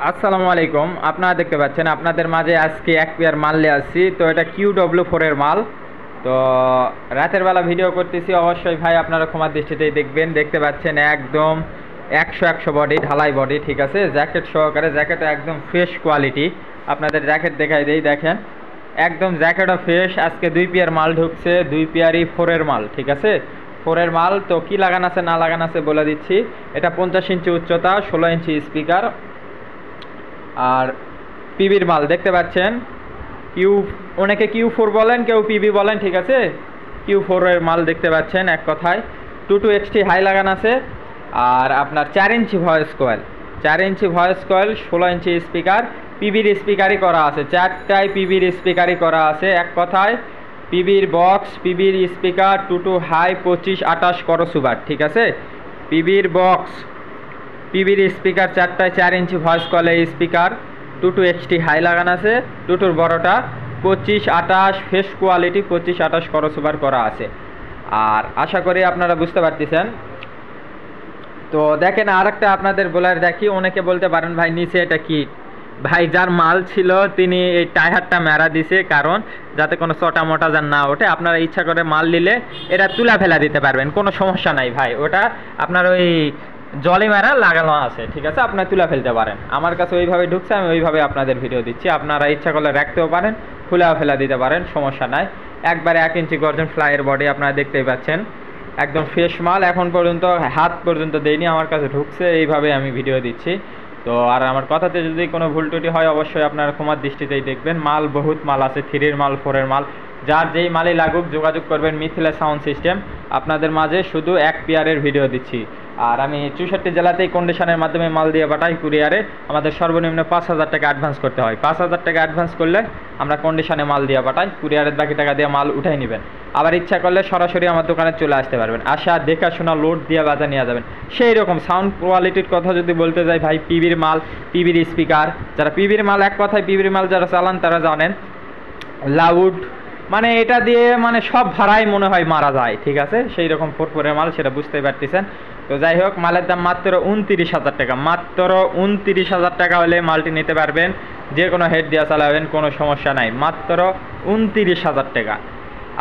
আসসালামু আলাইকুম। আপনারা দেখতে পাচ্ছেন আপনাদের মাঝে আজকে এক পেয়ার মাল নিয়ে আসছি। তো এটা QW4 এর মাল। তো রাতের বেলা ভিডিও করতেছি, অবশ্যই ভাই আপনারা ক্ষমার দৃষ্টিতেই দেখবেন। দেখতে পাচ্ছেন একদম 100 বডি, ঢালাই বডি, ঠিক আছে, জ্যাকেট সহকারে। জ্যাকেটও একদম ফ্রেশ কোয়ালিটি। আপনাদের জ্যাকেট দেখাই দেই, দেখেন একদম জ্যাকেটও ফ্রেশ। আজকে 2 পেয়ার মাল ঢুকছে, 2 পেয়ারই 4 এর মাল, ঠিক আছে, 4 এর মাল। তো কি লাগানো আছে না লাগানো আছে বলে দিচ্ছি। এটা 50 ইঞ্চি উচ্চতা, 16 ইঞ্চি স্পিকার, আর পিবির মাল দেখতে পাচ্ছেন। কিউ, অনেকে Q4 বলেন, কেউ পিবি বলেন, ঠিক আছে। Q4 এর মাল দেখতে পাচ্ছেন। এক কথায় 22XT হাই লাগানো আছে। আর আপনার 4 inch voice coil, 4 inch voice coil, 16 inch speaker, পিবির স্পিকারই করা আছে, 4টায় পিবির স্পিকারই করা আছে। এক কথায় পিবির বক্স, পিবির স্পিকার, 22 হাই, 25-28 করসুবার, ঠিক আছে। পিবির বক্স, পিবির স্পিকার 4টায়, 4 ইঞ্চি ভয়েস কলে স্পিকার, 22XT হাই লাগানো আছে। টুটুর বড়টা 25-28 ফেস কোয়ালিটি, 25-28 করসওভার করা আছে। আর আশা করি আপনারা বুঝতে পারতেছেন। তো দেখেন আরেকটা আপনাদের বলার দেখি, অনেকে বলতে পারেন ভাই নিচে এটা কি। ভাই যার মাল ছিল তিনি এই টায়ারটা মেরা দিছে, কারণ যাতে কোনো চটা মোটা যান না ওঠে। আপনারা ইচ্ছা করে মাল নিলে এটা তুলা ফেলা দিতে পারবেন, কোনো সমস্যা নাই ভাই। ওটা আপনার ওই জলি মেরা লাগানো আছে, ঠিক আছে, আপনারা তুলা ফেলতে পারেন। আমার কাছে ওইভাবে ঢুকছে, আমি ওইভাবে আপনাদের ভিডিও দিচ্ছি। আপনারা ইচ্ছা করলে রাখতেও পারেন, খুলেও ফেলা দিতে পারেন, সমস্যা নাই। একবারে 1 ইঞ্চি গর্জন ফ্লাইয়ের বডি আপনারা দেখতেই পাচ্ছেন, একদম ফ্রেশ মাল। এখন পর্যন্ত হাত পর্যন্ত দেয়নি, আমার কাছে ঢুকছে, এইভাবে আমি ভিডিও দিচ্ছি। তো আর আমার কথাতে যদি কোনো ভুল ত্রুটি হয় অবশ্যই আপনারা ক্ষমার দৃষ্টিতেই দেখবেন। মাল বহুত মাল আছে, 3 এর মাল, 4 এর মাল, যার যেই মালই লাগুক যোগাযোগ করবেন। মিথিলা সাউন্ড সিস্টেম আপনাদের মাঝে শুধু 1 পেয়ারের ভিডিও দিচ্ছি। আর আমি 64 জেলাতেই কন্ডিশনের মাধ্যমে মাল দিয়ে পাঠাই কুরিয়ারে। আমাদের সর্বনিম্ন 5000 টাকা অ্যাডভান্স করতে হয়। 5000 টাকা অ্যাডভান্স করলে আমরা কন্ডিশনে মাল দিয়ে পাঠাই, কুরিয়ারের বাকি টাকা দিয়ে মাল উঠাই নেবেন। আবার ইচ্ছা করলে সরাসরি আমার দোকানে চলে আসতে পারবেন, আসা দেখাশোনা লোড দিয়ে বাজা নিয়ে যাবেন। সেই রকম সাউন্ড কোয়ালিটির কথা যদি বলতে যাই ভাই, পিবির মাল, পিবির স্পিকার, যারা পিবির মাল, এক কথায় পিবির মাল যারা চালান তারা জানেন, লাউড, মানে এটা দিয়ে মানে সব ভাড়াই মনে হয় মারা যায়, ঠিক আছে। সেই রকম 4 এর মাল, সেটা বুঝতেই পারতেছেন। তো যাই হোক, মালের দাম মাত্র 29,000 টাকা, মাত্র 29,000 টাকা হলে মালটি নিতে পারবেন। যে কোনো হেড দিয়ে চালাবেন, কোনো সমস্যা নাই, মাত্র 29,000 টাকা।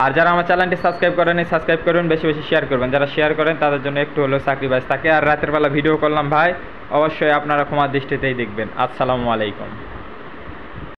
আর যারা আমার চ্যানেলটি সাবস্ক্রাইব করেনি সাবস্ক্রাইব করুন, বেশি বেশি শেয়ার করবেন। যারা শেয়ার করেন তাদের জন্য একটু হলেও স্যাক্রিফাইস থাকে। আর রাতের বেলা ভিডিও করলাম ভাই, অবশ্যই আপনারা ক্ষমার দৃষ্টিতেই দেখবেন। আসসালামু আলাইকুম।